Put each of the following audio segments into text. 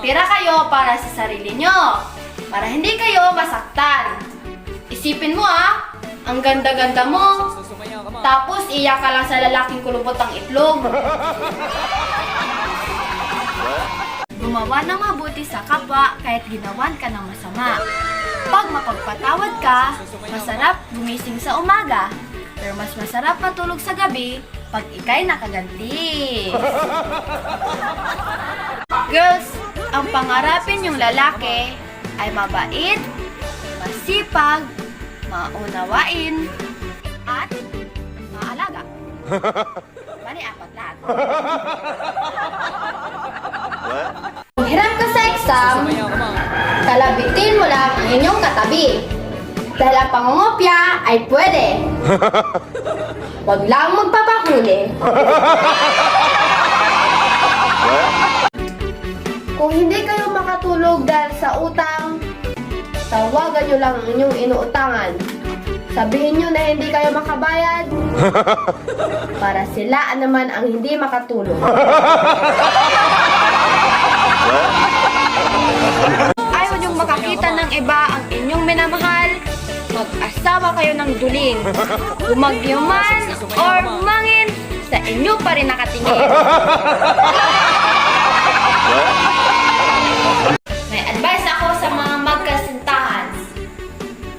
magtira kayo para sa sarili nyo. Para hindi kayo masaktan. Isipin mo ang ganda-ganda mo. Tapos iyak ka lang sa lalaking kulubot ang itlog. Gumawa ng mabuti sa kapwa kahit ginawan ka ng masama. Pag mapagpatawad ka, masarap gumising sa umaga. Pero mas masarap matulog sa gabi pag ikay nakaganti. Girls, ang pangarapin yung lalaki ay mabait, masipag, maunawain, at maalaga. Bali, apat lahat. Kung hirap ka sa exam, kalabitin mo lang ang inyong katabi. Dahil ang pangungopya ay pwede. Huwag lang magpapahuli. Kung hindi kayo makatulog dahil sa utang, tawagan nyo lang ang inyong inuutangan. Sabihin nyo na hindi kayo makabayad para sila naman ang hindi makatulog. Ayaw nyong makakita ng iba ang inyong minamahal, mag-asawa kayo ng duling. Bumagyo man or mangin, sa inyo pa rin nakatingin. May advice ako sa mga magkasintahan.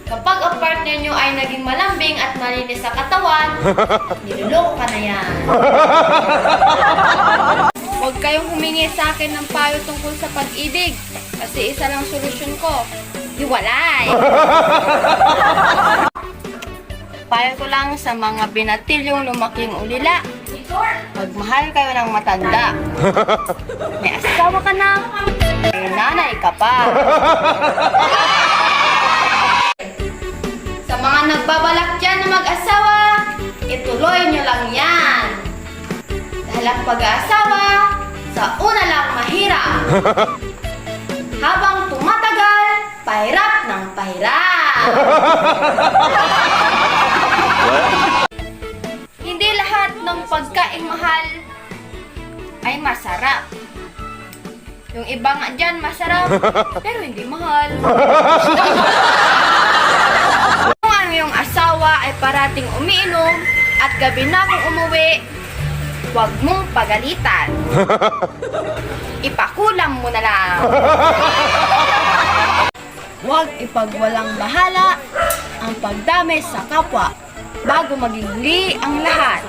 Kapag ang partner nyo ay naging malambing at malinis sa katawan, niloloko ka na yan. Huwag kayong humingi sa akin ng payo tungkol sa pag-ibig kasi isa lang solusyon ko, hiwalay. Payo ko lang sa mga binatilyong lumaking ulila, magmahal kayo ng matanda. May asawa ka na, may nanay ka pa. Sa mga nagbabalak dyan na mag-asawa, ituloy nyo lang yan. Dahil ang pag-aasawa, sa una lang mahirap. Habang tumatagal, pahirap ng pahirap. Hindi lahat ng pagkaing mahal ay masarap. Yung iba nga dyan masarap, pero hindi mahal. Kung ang iyong asawa ay parating umiinom at gabi na kung umuwi, huwag mong pagalitan. Ipakulam mo na lang. Huwag ipagwalang bahala ang pagdami sa kapwa bago maging huli ang lahat.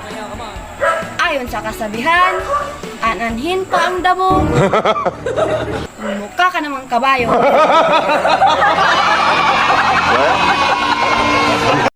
Ayon sa kasabihan, ananhin pa ang damo. Mukha ka namang kabayo.